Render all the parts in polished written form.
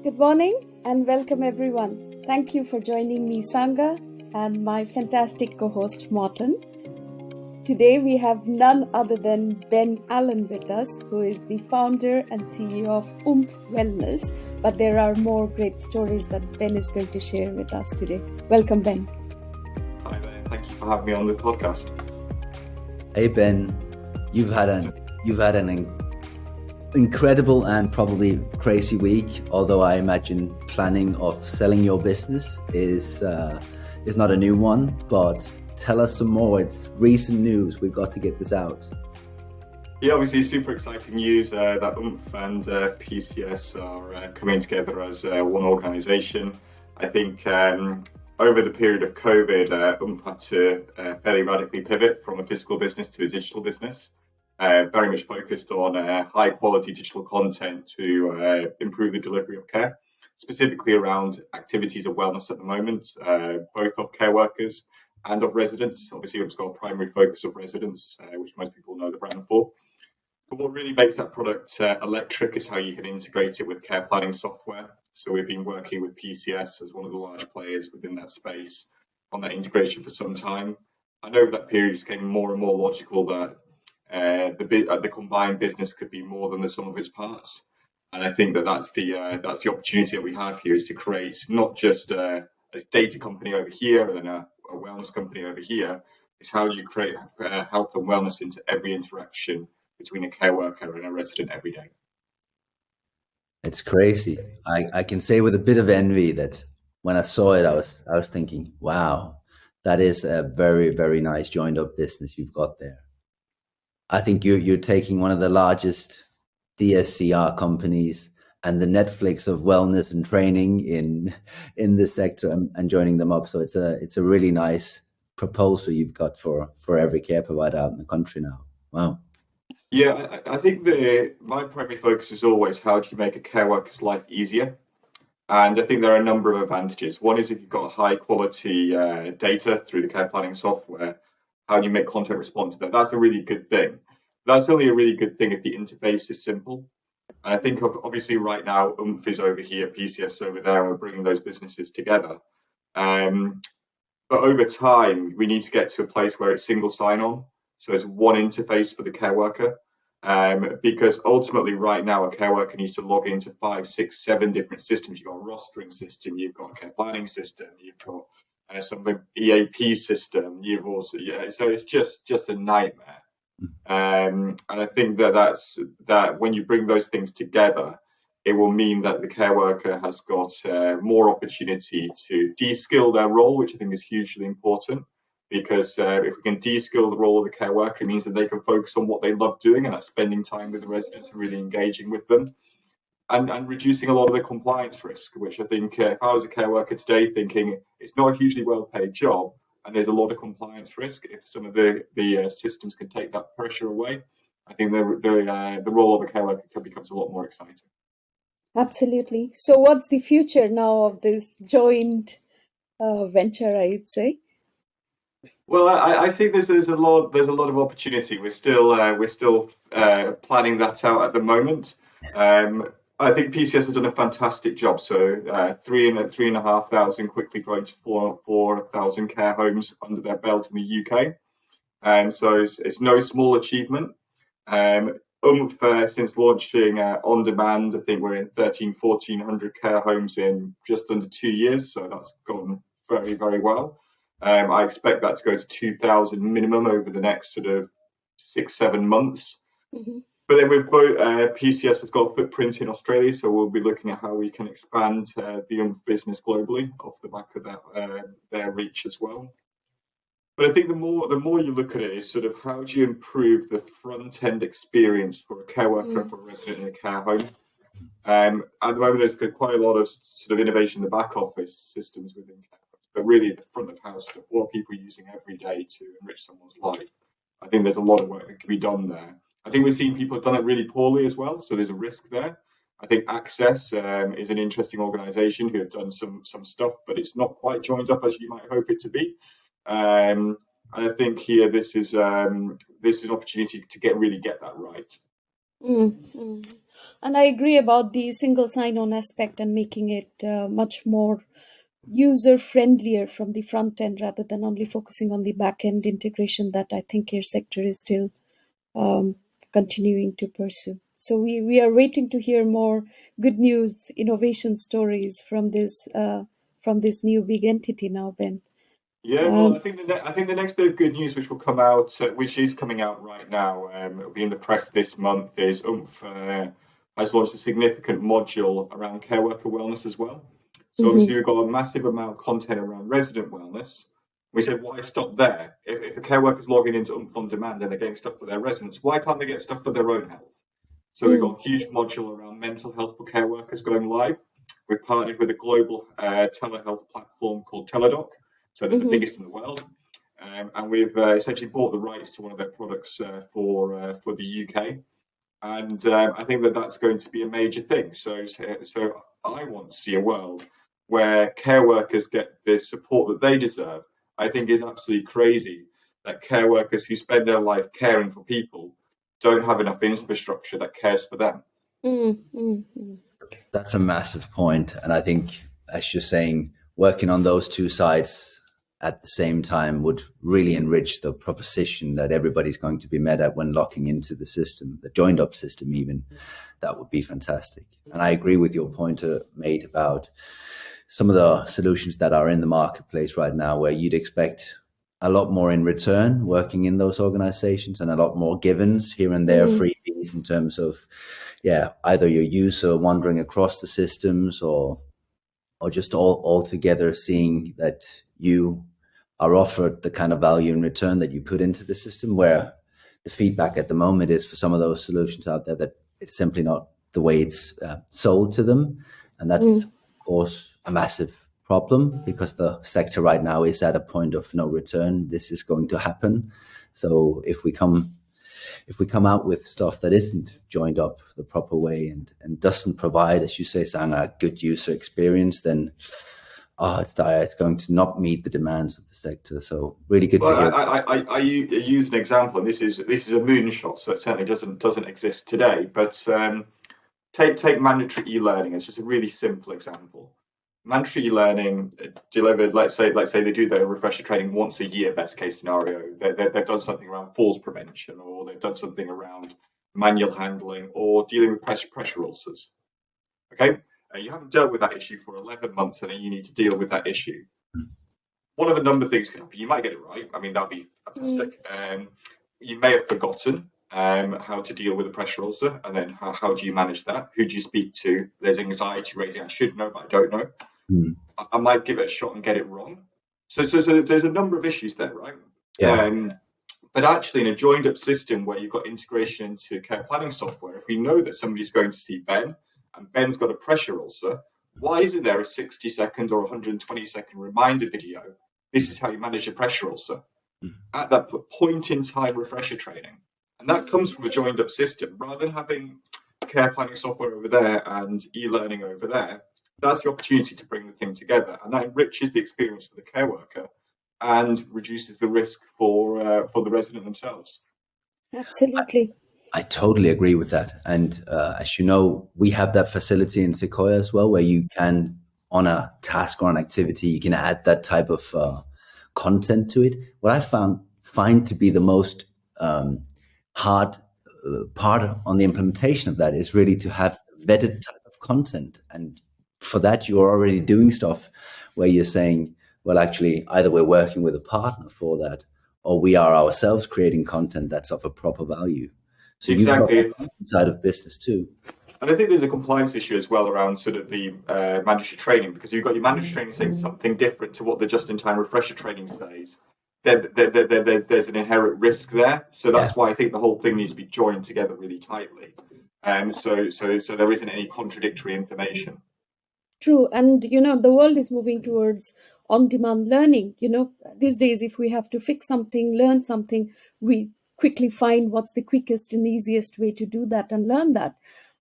Good morning and welcome everyone. Thank you for joining me, Sangha, and my fantastic co host, Martin. Today we have none other than Ben Allen with us, who is the founder and CEO of Oomph Wellness. But there are more great stories that Ben is going to share with us today. Welcome, Ben. Hi there. Thank you for having me on the podcast. Hey Ben, you've had an incredible and probably crazy week. Although I imagine planning of selling your business is not a new one. But tell us some more. It's recent news. We've got to get this out. Yeah, obviously super exciting news that Oomph and PCS are coming together as one organisation. I think over the period of COVID, Oomph had to fairly radically pivot from a physical business to a digital business. Very much focused on high quality digital content to improve the delivery of care, specifically around activities of wellness at the moment, both of care workers and of residents. Obviously, it's got a primary focus of residents, which most people know the brand for. But what really makes that product electric is how you can integrate it with care planning software. So we've been working with PCS as one of the large players within that space on that integration for some time. And over that period, it became more and more logical that the combined business could be more than the sum of its parts. And I think that's the opportunity that we have here, is to create not just a data company over here and a wellness company over here. It's how do you create health and wellness into every interaction between a care worker and a resident every day. It's crazy. I can say with a bit of envy that when I saw it, I was thinking, wow, that is a very, very nice joined up business you've got there. I think you're taking one of the largest DSCR companies and the Netflix of wellness and training in this sector and joining them up. So it's a really nice proposal you've got for every care provider out in the country now. Wow. Yeah, I think my primary focus is always how do you make a care worker's life easier? And I think there are a number of advantages. One is if you've got high quality data through the care planning software, how do you make content respond to that? That's a really good thing. That's only a really good thing if the interface is simple. And I think obviously right now, Oomph is over here, PCS over there, and we're bringing those businesses together. But over time, we need to get to a place where it's single sign-on. So it's one interface for the care worker. Because ultimately right now, a care worker needs to log into 5, 6, 7 different systems. You've got a rostering system, you've got a care planning system, you've got some EAP system, you've also, so it's just a nightmare. And I think that when you bring those things together, it will mean that the care worker has got more opportunity to de-skill their role, which I think is hugely important. Because if we can de-skill the role of the care worker, it means that they can focus on what they love doing, and that's spending time with the residents and really engaging with them, and reducing a lot of the compliance risk, which I think if I was a care worker today thinking it's not a hugely well-paid job and there's a lot of compliance risk, if some of the systems can take that pressure away, I think the role of a care worker becomes a lot more exciting. Absolutely. So, what's the future now of this joint venture, I would say? Well, I think there's a lot of opportunity. We're still planning that out at the moment. I think PCS has done a fantastic job. So 3,500 quickly growing to 4,000 care homes under their belt in the UK. So it's no small achievement. Oomph, since launching on demand, I think we're in 1,400 care homes in just under 2 years. So that's gone very, very well. I expect that to go to 2,000 minimum over the next sort of 6-7 months. Mm-hmm. But then we've both PCS has got a footprint in Australia, so we'll be looking at how we can expand the Oomph business globally off the back of that their reach as well. But I think the more you look at it is sort of how do you improve the front end experience for a care worker and for a resident in a care home. At the moment, there's quite a lot of sort of innovation in the back office systems within care. But really the front of house stuff, what are people using every day to enrich someone's life? I think there's a lot of work that can be done there. I think we've seen people have done it really poorly as well, so there's a risk there. I think Access is an interesting organisation who have done some stuff, but it's not quite joined up as you might hope it to be. And I think here this is an opportunity to really get that right. Mm-hmm. And I agree about the single sign-on aspect and making it much more user friendlier from the front end rather than only focusing on the back end integration that I think your sector is still um, continuing to pursue. So we are waiting to hear more good news, innovation stories from this new big entity now, Ben. Yeah, well, Um, I think the next bit of good news, which will come out, which is coming out right now, it'll be in the press this month, is Oomph has launched a significant module around care worker wellness as well. So mhm, obviously we've got a massive amount of content around resident wellness. We said, why stop there? If the care workers logging into Oomph on demand and they're getting stuff for their residents, why can't they get stuff for their own health? So we've mm, got a huge module around mental health for care workers going live. We've partnered with a global telehealth platform called Teladoc, so they're the mhm, biggest in the world. And we've essentially bought the rights to one of their products for the UK, and I think that that's going to be a major thing. So I want to see a world where care workers get the support that they deserve. I think it's absolutely crazy that care workers who spend their life caring for people don't have enough infrastructure that cares for them. mm, mm, mm, That's a massive point, and I think, as you're saying, working on those two sides at the same time would really enrich the proposition that everybody's going to be met at when locking into the system, the joined up system. Even that would be fantastic. And I agree with your point made about some of the solutions that are in the marketplace right now, where you'd expect a lot more in return working in those organizations and a lot more givens here and there, mm, freebies in terms of, yeah, either your user wandering across the systems or just all together seeing that you are offered the kind of value in return that you put into the system, where the feedback at the moment is for some of those solutions out there that it's simply not the way it's sold to them. And that's, mm. of course, a massive problem because the sector right now is at a point of no return. This is going to happen. So if we come out with stuff that isn't joined up the proper way and doesn't provide, as you say, Sang, a good user experience, then it's dire. It's going to not meet the demands of the sector. So really good to Well, hear. I use an example, and this is a moonshot, so it certainly doesn't exist today. But take mandatory e-learning as just a really simple example. Mandatory e-learning delivered, let's say they do their refresher training once a year, best case scenario. They've done something around falls prevention, or they've done something around manual handling, or dealing with pressure ulcers. Okay, you haven't dealt with that issue for 11 months, and then you need to deal with that issue. One of a number of things can happen. You might get it right. I mean, that'd be Mm, fantastic. You may have forgotten how to deal with a pressure ulcer, and then how do you manage that? Who do you speak to? There's anxiety raising. I should know, but I don't know. Mm. I might give it a shot and get it wrong. So there's a number of issues there, right? Yeah. Um, but actually, in a joined up system where you've got integration into care planning software, if we know that somebody's going to see Ben and Ben's got a pressure ulcer, why isn't there a 60-second or 120-second reminder video? This is how you manage a pressure ulcer at that point in time refresher training. And that comes from a joined up system rather than having care planning software over there and e learning over there. That's the opportunity to bring the thing together, and that enriches the experience for the care worker and reduces the risk for the resident themselves. absolutely. I totally agree with that. And as you know, we have that facility in Sequoia as well, where you can, on a task or an activity, you can add that type of content to it. What I find to be the most hard part on the implementation of that is really to have vetted type of content. And for that, you're already doing stuff where you're saying, well, actually, either we're working with a partner for that, or we are ourselves creating content that's of a proper value. So you've got Exactly. that side of business too. And I think there's a compliance issue as well around sort of the mandatory training, because you've got your mandatory training saying something different to what the just-in-time refresher training says. There's an inherent risk there, so Yeah. that's why I think the whole thing needs to be joined together really tightly. So there isn't any contradictory information. True. And, the world is moving towards on demand learning. These days, if we have to fix something, learn something, we quickly find what's the quickest and easiest way to do that and learn that.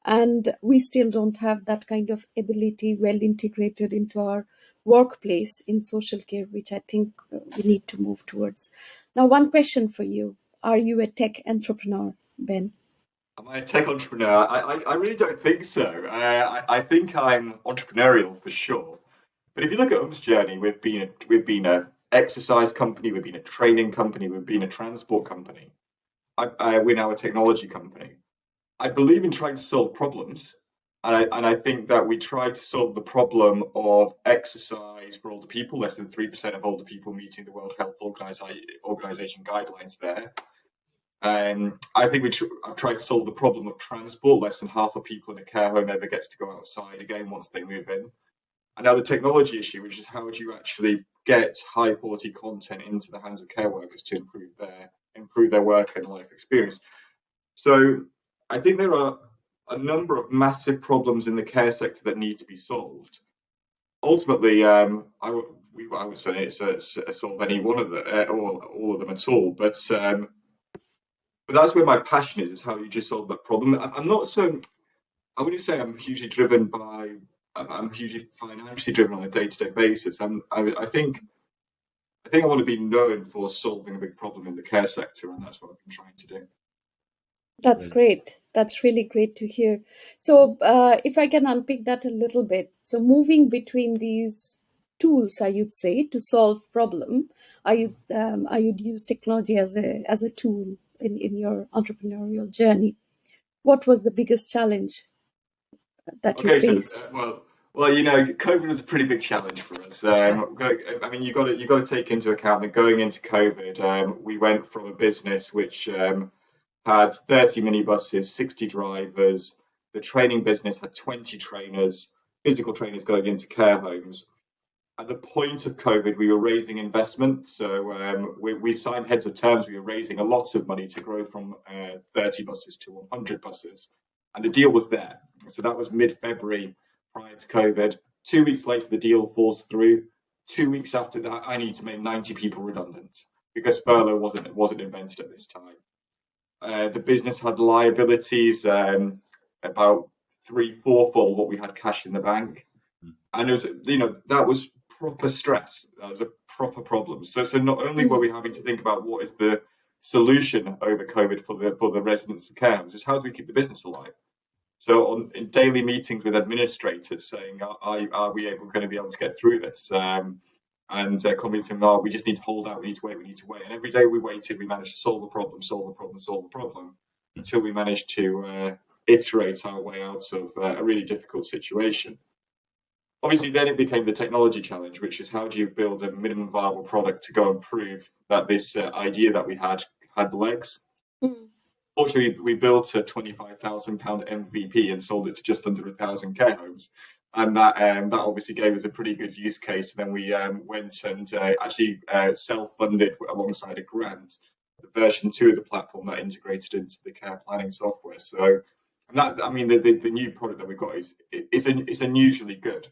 And we still don't have that kind of ability well integrated into our workplace in social care, which I think we need to move towards. Now, one question for you. Are you a tech entrepreneur, Ben? Am I a tech entrepreneur? I really don't think so. I think I'm entrepreneurial for sure. But if you look at Oomp's journey, we've been a exercise company, we've been a training company, we've been a transport company. We're now a technology company. I believe in trying to solve problems, and I think that we try to solve the problem of exercise for older people. Less than 3% of older people meeting the World Health Organization guidelines there. I think I've tried to solve the problem of transport. Less than half of people in a care home ever gets to go outside again once they move in. And now the technology issue, which is how do you actually get high quality content into the hands of care workers to improve their work and life experience. So I think there are a number of massive problems in the care sector that need to be solved. Ultimately, I would say it's solve any one of them, all of them at all. But that's where my passion is how you just solve that problem. I'm not so. I wouldn't say I'm hugely driven by. I'm hugely financially driven on a day-to-day basis. I think I want to be known for solving a big problem in the care sector, and that's what I've been trying to do. That's Brilliant. great. That's really great to hear. So, if I can unpick that a little bit, so moving between these tools, I would say, to solve problem, I would use technology as a tool in your entrepreneurial journey. What was the biggest challenge that you Okay, so faced? COVID was a pretty big challenge for us. I mean, you got to take into account that going into COVID, we went from a business which had 30 minibuses, 60 drivers. The training business had 20 trainers, physical trainers going into care homes. At the point of COVID, we were raising investment. So we signed heads of terms. We were raising a lot of money to grow from 30 buses to 100 buses. And the deal was there. So that was mid-February prior to COVID. 2 weeks later, the deal falls through. 2 weeks after that, I need to make 90 people redundant because furlough wasn't invented at this time. The business had liabilities about three, fourfold what we had cash in the bank, and it was that was proper stress. That was a proper problem. So not only were we having to think about what is the solution over COVID for the residents of care homes, is how do we keep the business alive? So in daily meetings with administrators saying, are we going to be able to get through this? And convincing them, we just need to hold out, we need to wait, we need to wait. And every day we waited, we managed to solve a problem, solve a problem, solve a problem, until we managed to iterate our way out of a really difficult situation. Obviously, then it became the technology challenge, which is how do you build a minimum viable product to go and prove that this idea that we had legs. Mm. Fortunately, we built a £25,000 MVP and sold it to just under 1,000 care homes, and that obviously gave us a pretty good use case. And then we went and actually self-funded alongside a grant the version 2 of the platform that integrated into the care planning software. So, that I mean, the new product that we got is unusually good.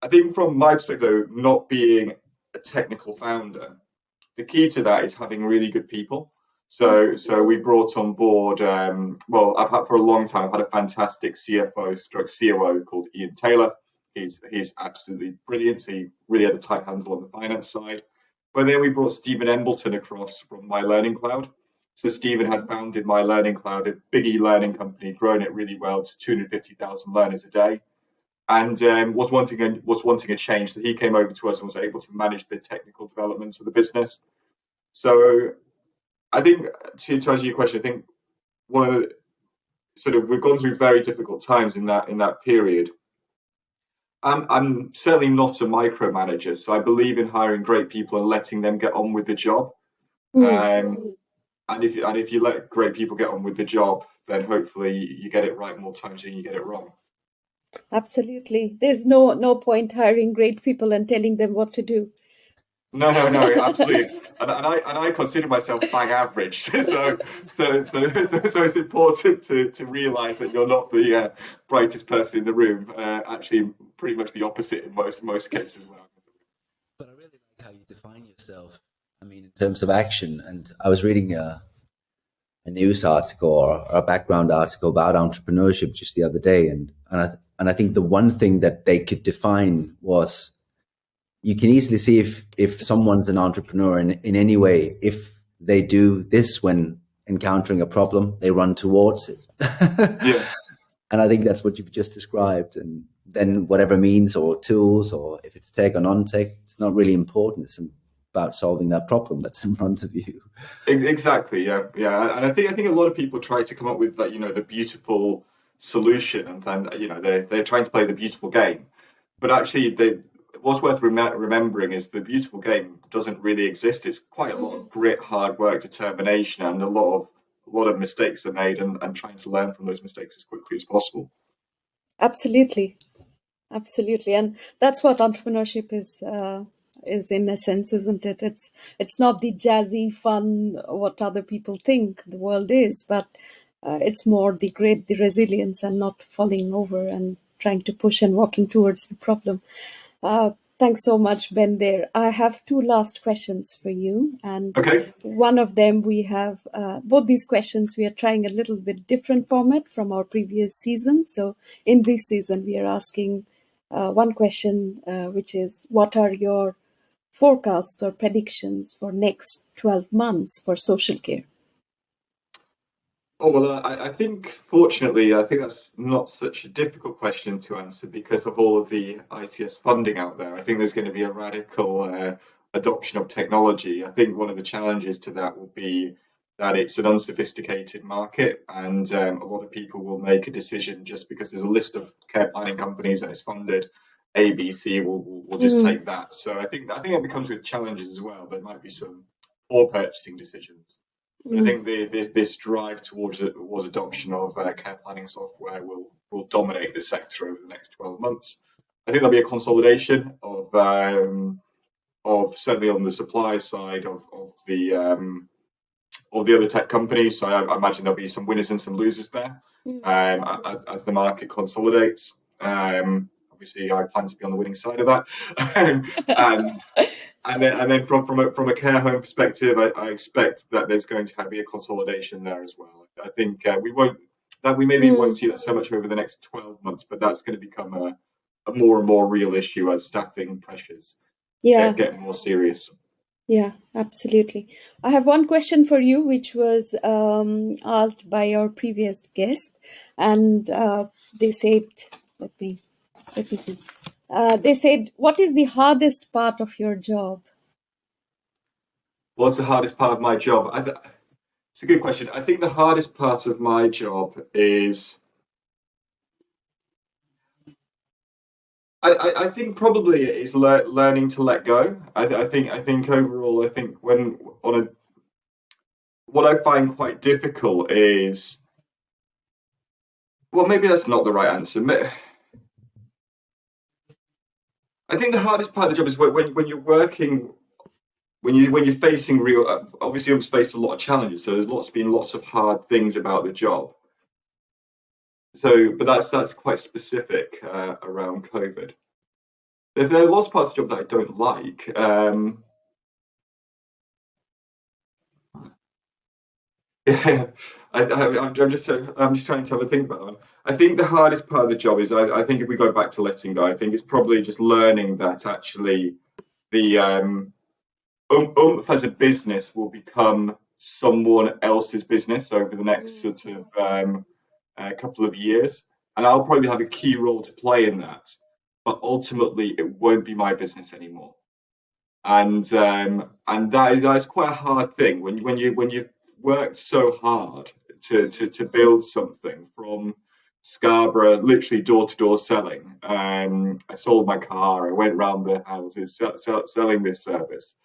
I think from my perspective, not being a technical founder, the key to that is having really good people. So we brought on board. I've had for a long time. I've had a fantastic CFO stroke COO called Ian Taylor. He's absolutely brilliant. So he really had a tight handle on the finance side. But then we brought Stephen Embleton across from My Learning Cloud. So Stephen had founded My Learning Cloud, a big e-learning company, grown it really well to 250,000 learners a day, and was wanting a change. So he came over to us and was able to manage the technical development of the business. So I think to answer your question, I think one of the we've gone through very difficult times in that period. I'm certainly not a micromanager, so I believe in hiring great people and letting them get on with the job. Mm. And if you let great people get on with the job, then hopefully you get it right more times than you get it wrong. Absolutely. There's no point hiring great people and telling them what to do. No, absolutely. And I consider myself bang average. So it's important to realise that you're not the brightest person in the room. Actually, pretty much the opposite in most cases as well. But I really like how you define yourself. I mean, in terms of action. And I was reading a news article or a background article about entrepreneurship just the other day, and I think the one thing that they could define was you can easily see if someone's an entrepreneur in any way if they do this when encountering a problem, they run towards it. Yeah. And I think that's what you've just described. And then whatever means or tools, or if it's tech or non-tech, it's not really important. It's about solving that problem that's in front of you. Exactly. Yeah. Yeah. And I think a lot of people try to come up with that, the beautiful solution, and then they're trying to play the beautiful game. But actually, what's worth remembering is the beautiful game doesn't really exist. It's quite a lot of grit, hard work, determination, and a lot of mistakes are made, and trying to learn from those mistakes as quickly as possible. Absolutely. Absolutely, and that's what entrepreneurship is in essence, isn't it? It's not the jazzy, fun, what other people think the world is, but it's more the resilience, and not falling over and trying to push and walking towards the problem. Thanks so much, Ben. There, I have two last questions for you, and Okay. one of them we have both these questions we are trying a little bit different format from our previous season. So in this season, we are asking one question, which is, what are your forecasts or predictions for next 12 months for social care? Oh, well, I think fortunately, I think that's not such a difficult question to answer because of all of the ICS funding out there. I think there's going to be a radical adoption of technology. I think one of the challenges to that will be that it's an unsophisticated market, and a lot of people will make a decision just because there's a list of care planning companies and it's funded. ABC will just Mm, take that. So I think it becomes with challenges as well. There might be some poor purchasing decisions. But I mm, think this drive towards adoption of care planning software will dominate the sector over the next 12 months. I think there'll be a consolidation of certainly on the supply side of the other tech companies. So I imagine there'll be some winners and some losers there as the market consolidates. Obviously, I plan to be on the winning side of that, and and then from a care home perspective, I expect that there's going to be a consolidation there as well. I think we maybe won't mm. see that so much over the next 12 months, but that's going to become a more and more real issue as staffing pressures Yeah. get more serious. Yeah, absolutely. I have one question for you, which was asked by our previous guest, and they said, "Let me let me see." They said, "What is the hardest part of your job?" What's the hardest part of my job? It's a good question. I think the hardest part of my job is I think probably it is learning to let go. I think overall, I think when on a what I find quite difficult is, well, maybe that's not the right answer. I think the hardest part of the job is when you're working, when you're facing real. Obviously, I've faced a lot of challenges, so there's been lots of hard things about the job. So, but that's quite specific around COVID. There are lots of parts of the job that I don't like. Yeah, I'm just trying to have a think about that one. I think the hardest part of the job is I think if we go back to letting go, I think it's probably just learning that actually the Oomph as a business will become someone else's business over the next sort of couple of years, and I'll probably have a key role to play in that. But ultimately, it won't be my business anymore, and that's quite a hard thing when you've worked so hard to build something from Scarborough, literally door to door selling. I sold my car. I went round the houses selling this service.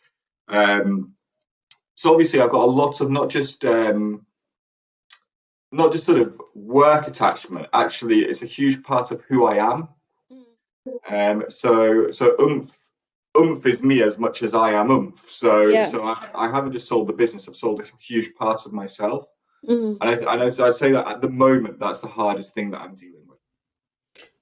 Um, so obviously, I've got a lot of not just sort of work attachment. Actually, it's a huge part of who I am. So Oomph is me as much as I am Oomph. So Yeah. so I haven't just sold the business. I've sold a huge part of myself. Mm. And I'd say that at the moment, that's the hardest thing that I'm dealing with.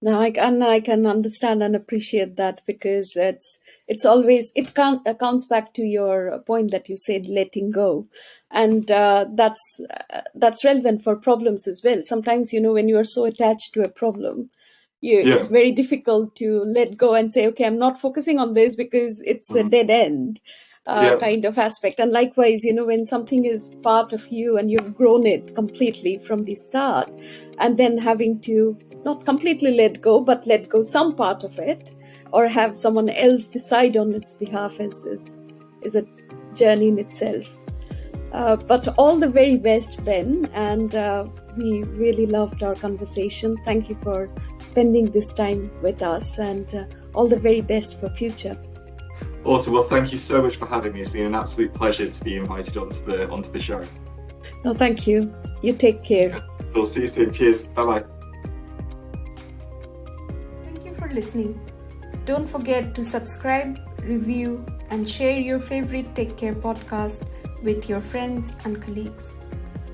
Now I can understand and appreciate that, because it's always comes back to your point that you said, letting go, and that's relevant for problems as well. Sometimes, when you are so attached to a problem, it's Yeah. very difficult to let go and say, okay, I'm not focusing on this because it's a Mhm. dead end. kind of aspect. And likewise, when something is part of you and you've grown it completely from the start, and then having to not completely let go, but let go some part of it, or have someone else decide on its behalf is a journey in itself. But all the very best, Ben, and we really loved our conversation. Thank you for spending this time with us, and all the very best for future. Awesome. Well, thank you so much for having me. It's been an absolute pleasure to be invited onto the show. No, thank you. You take care. We'll see you soon. Cheers. Bye-bye. Thank you for listening. Don't forget to subscribe, review, and share your favorite Take Care podcast with your friends and colleagues.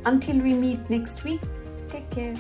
Until we meet next week, take care.